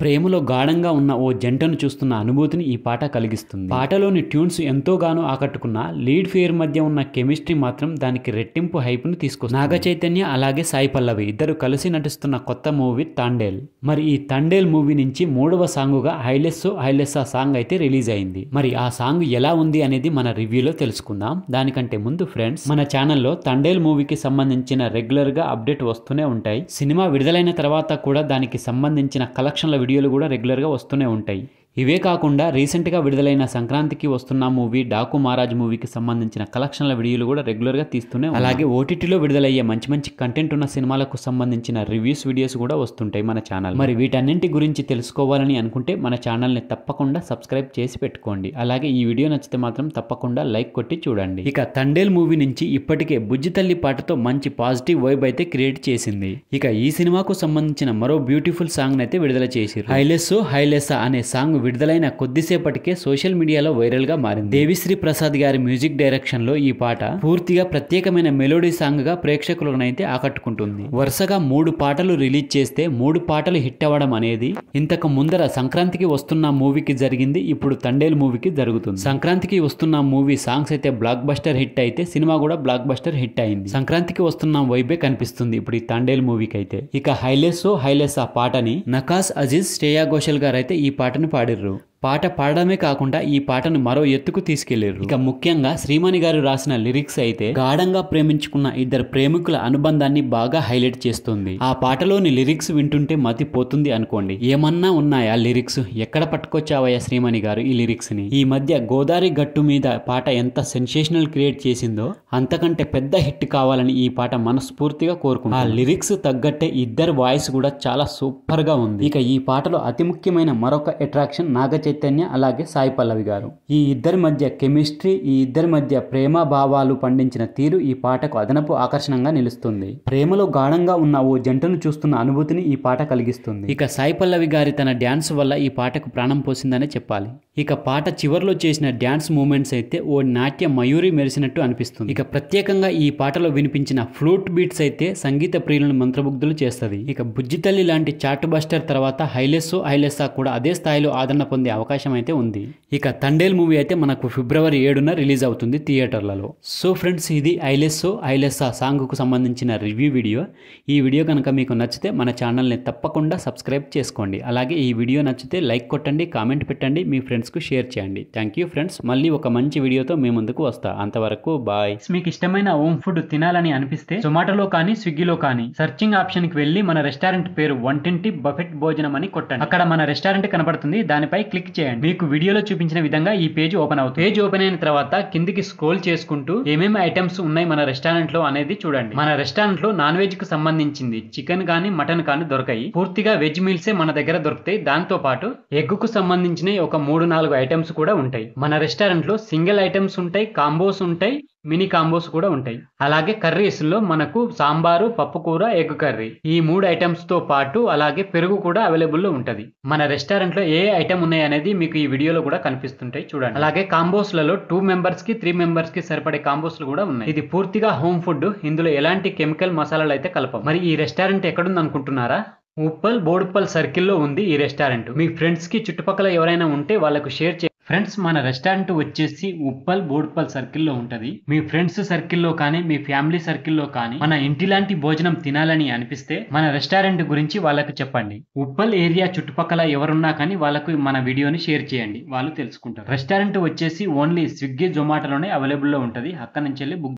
ప్రేమలో గాఢంగా ఉన్న ఓ జంటను చూస్తున్న అనుభూతిని ఈ పాట కలిగిస్తుంది. పాటలోని ట్యూన్స్ ఎంతోగానో ఆకట్టుకున్న లీడ్ ఫెయిర్ మధ్య ఉన్న కెమిస్ట్రీ మాత్రం దానికి రెట్టింపు హైప్ను తీసుకొస్తుంది. నాగ చైతన్య అలాగే సాయి పల్లవి ఇద్దరు కలిసి నటిస్తున్న కొత్త మూవీ తండేల్. మరి ఈ తండేల్ మూవీ నుంచి 3వ సాంగుగా హైలెస్సో హైలెస్సా సాంగ్ అయితే రిలీజ్ అయింది. మరి ఆ సాంగ్ ఎలా ఉంది అనేది మన రివ్యూలో తెలుసుకుందాం. దానికంటే ముందు ఫ్రెండ్స్, మన ఛానల్లో తండేల్ మూవీకి సంబంధించిన రెగ్యులర్ గా అప్డేట్ వస్తూనే ఉంటాయి. సినిమా విడుదలైన తర్వాత కూడా దానికి సంబంధించిన కలెక్షన్ల వీడియోలు కూడా రెగ్యులర్గా వస్తూనే ఉంటాయి. ఇవే కాకుండా రీసెంట్గా విడుదలైన సంక్రాంతికి వస్తున్న మూవీ డాకు మహారాజ్ మూవీకి సంబంధించిన కలెక్షన్ల వీడియోలు కూడా రెగ్యులర్గా తీస్తూనే ఉంటాయి. అలాగే ఓటీటీలో విడుదలయ్యే మంచి మంచి కంటెంట్ ఉన్న సినిమాలకు సంబంధించిన రివ్యూస్ వీడియోస్ కూడా వస్తుంటాయి మన ఛానల్. మరి వీటన్నింటి గురించి తెలుసుకోవాలని అనుకుంటే మన ఛానల్ని తప్పకుండా సబ్స్క్రైబ్ చేసి పెట్టుకోండి. అలాగే ఈ వీడియో నచ్చితే మాత్రం తప్పకుండా లైక్ కొట్టి చూడండి. ఇక తండేల్ మూవీ నుంచి ఇప్పటికే బుజ్జి తల్లి పాటతో మంచి పాజిటివ్ వైబ్ అయితే క్రియేట్ చేసింది. ఇక ఈ సినిమాకు సంబంధించిన మరో బ్యూటిఫుల్ సాంగ్ అయితే విడుదల చేశారు. హైలెస్సో హైలెస్సా అనే సాంగ్ విడుదలైన కొద్దిసేపటికే సోషల్ మీడియాలో వైరల్ గా మారింది. దేవిశ్రీ ప్రసాద్ గారి మ్యూజిక్ డైరెక్షన్ లో ఈ పాట పూర్తిగా ప్రత్యేకమైన మెలోడీ సాంగ్ గా ప్రేక్షకులనైతే ఆకట్టుకుంటుంది. వరుసగా 3 పాటలు రిలీజ్ చేస్తే 3 పాటలు హిట్ అవ్వడం అనేది ఇంతకు ముందర సంక్రాంతికి వస్తున్న మూవీకి జరిగింది, ఇప్పుడు తండేల్ మూవీకి జరుగుతుంది. సంక్రాంతికి వస్తున్న మూవీ సాంగ్స్ అయితే బ్లాక్ బస్టర్ హిట్ అయితే సినిమా కూడా బ్లాక్ బస్టర్ హిట్ అయింది. సంక్రాంతికి వస్తున్న వైబే కనిపిస్తుంది ఇప్పుడు ఈ తండేల్ మూవీకి అయితే. ఇక హైలెస్సో హైలెస్సా పాటని నకాస్ అజీజ్, శ్రేయా ఘోషల్ గారు అయితే ఈ పాటను పాడారు. పాట పాడడమే కాకుండా ఈ పాటను మరో ఎత్తుకు తీసుకెళ్లారు. ఇక ముఖ్యంగా శ్రీమణి గారు రాసిన లిరిక్స్ అయితే గాఢంగా ప్రేమించుకున్న ఇద్దరు ప్రేమికుల అనుబంధాన్ని బాగా హైలైట్ చేస్తుంది. ఆ పాటలోని లిరిక్స్ వింటుంటే మతి పోతుంది అనుకోండి. ఏమన్నా ఉన్నాయా లిరిక్స్? ఎక్కడ పట్టుకొచ్చావయ్యా శ్రీమణి గారు ఈ లిరిక్స్ ని? ఈ మధ్య గోదావరి గట్టు మీద పాట ఎంత సెన్సేషనల్ క్రియేట్ చేసిందో అంతకంటే పెద్ద హిట్ కావాలని ఈ పాట మనస్ఫూర్తిగా కోరుకుంటుంది. ఆ లిరిక్స్ తగ్గట్టే ఇద్దరు వాయిస్ కూడా చాలా సూపర్ గా ఉంది. ఇక ఈ పాటలో అతి ముఖ్యమైన మరొక అట్రాక్షన్ నాగ చైతన్య అలాగే సాయి పల్లవి గారు. ఈ ఇద్దరి మధ్య కెమిస్ట్రీ, ఈ ఇద్దరి మధ్య ప్రేమ భావాలు పండించిన తీరు ఈ పాటకు అదనపు ఆకర్షణంగా నిలుస్తుంది. ప్రేమలో గాఢంగా ఉన్న ఓ జంటను చూస్తున్న అనుభూతిని ఈ పాట కలిగిస్తుంది. ఇక సాయి పల్లవి గారి తన డ్యాన్స్ వల్ల ఈ పాటకు ప్రాణం పోసిందనే చెప్పాలి. ఇక పాట చివర్లో చేసిన డ్యాన్స్ మూమెంట్స్ అయితే ఓ నాట్య మయూరి మెరిసినట్టు అనిపిస్తుంది. ఇక ప్రత్యేకంగా ఈ పాటలో వినిపించిన ఫ్లూట్ బీట్స్ అయితే సంగీత ప్రియులను మంత్రముగ్ధులు చేస్తుంది. ఇక బుజ్జి తల్లి లాంటి చార్ట్ బస్టర్ తర్వాత హైలెస్సో హైలెస్సా కూడా అదే స్థాయిలో ఆదరణ పొందే అవకాశం అయితే ఉంది. ఇక తండేల్ మూవీ అయితే మనకు ఫిబ్రవరి 7న రిలీజ్ అవుతుంది థియేటర్లలో. సో ఫ్రెండ్స్, ఇది హైలెస్సో హైలెస్సా సాంగ్ కు సంబంధించిన రివ్యూ వీడియో. ఈ వీడియో కనుక మీకు నచ్చితే మన ఛానల్ని తప్పకుండా సబ్స్క్రైబ్ చేసుకోండి. అలాగే ఈ వీడియో నచ్చితే లైక్ కొట్టండి, కామెంట్ పెట్టండి, మీ ఫ్రెండ్స్ కు షేర్ చేయండి. Thank you friends. మళ్ళీ ఒక మంచి వీడియోతో మీ ముందుకు వస్తా. అంతవరకు బాయ్. మీకు ఇష్టమైన హోమ్ ఫుడ్ తినాలని అనిపిస్తే జొమాటోలో కానీ స్విగ్గీలో కానీ సర్చింగ్ ఆప్షన్ కి వెళ్ళి మన రెస్టారెంట్ పేరు వంటింటి బఫెట్ భోజనం అని కొట్టండి. అక్కడ మన రెస్టారెంట్ కనబడుతుంది, దానిపై క్లిక్ చేయండి. మీకు వీడియోలో చూపించిన విధంగా ఈ పేజ్ ఓపెన్ అవుతుంది. పేజ్ ఓపెన్ అయిన తర్వాత కిందికి స్క్రోల్ చేసుకుంటూ ఏమేమి ఐటమ్స్ ఉన్నాయి మన రెస్టారెంట్ లో అనేది చూడండి. మన రెస్టారెంట్ లో నాన్ వెజ్ కు సంబంధించింది చికెన్ కానీ మటన్ కానీ దొరకాయి. పూర్తిగా వెజ్ మీల్సే మన దగ్గర దొరుకుతాయి. దాంతో పాటు ఎగ్ కు సంబంధించిన ఒక 3-4 ఐటమ్స్ కూడా ఉంటాయి. మన రెస్టారెంట్ లో సింగిల్ ఐటమ్స్ ఉంటాయి, కాంబోస్ ఉంటాయి, మినీ కాంబోస్ కూడా ఉంటాయి. అలాగే కర్రీస్ లో మనకు సాంబారు, పప్పు కూర, ఎగ్ కర్రీ, ఈ 3 ఐటమ్స్ తో పాటు అలాగే పెరుగు కూడా అవైలబుల్ లో ఉంటది. మన రెస్టారెంట్ లో ఏ ఐటమ్ ఉన్నాయి అనేది మీకు ఈ వీడియోలో కూడా కనిపిస్తుంటాయి చూడండి. అలాగే కాంబోస్ లలో 2 మెంబర్స్ కి 3 మెంబర్స్ కి సరిపడే కాంబోస్ కూడా ఉన్నాయి. ఇది పూర్తిగా హోమ్ ఫుడ్. ఇందులో ఎలాంటి కెమికల్ మసాలాలు అయితే కలపం. మరి ఈ రెస్టారెంట్ ఎక్కడుంది అనుకుంటున్నారా? ఉప్పల్ బోడుప్పల్ సర్కిల్లో ఉంది ఈ రెస్టారెంట్. మీ ఫ్రెండ్స్ కి చుట్టుపక్కల ఎవరైనా ఉంటే వాళ్ళకు షేర్ చేయండి. ఫ్రెండ్స్, మన రెస్టారెంట్ వచ్చేసి ఉప్పల్ బోడుప్పల్ సర్కిల్లో ఉంటది. మీ ఫ్రెండ్స్ సర్కిల్లో కానీ మీ ఫ్యామిలీ సర్కిల్లో కానీ మన ఇంటి లాంటి భోజనం తినాలని అనిపిస్తే మన రెస్టారెంట్ గురించి వాళ్ళకు చెప్పండి. ఉప్పల్ ఏరియా చుట్టుపక్కల ఎవరున్నా కానీ వాళ్ళకు మన వీడియోని షేర్ చేయండి, వాళ్ళు తెలుసుకుంటారు. రెస్టారెంట్ వచ్చేసి ఓన్లీ స్విగ్గీ, జొమాటోలోనే అవైలబుల్ లో ఉంటది. అక్కడ నుంచి వెళ్ళి బుక్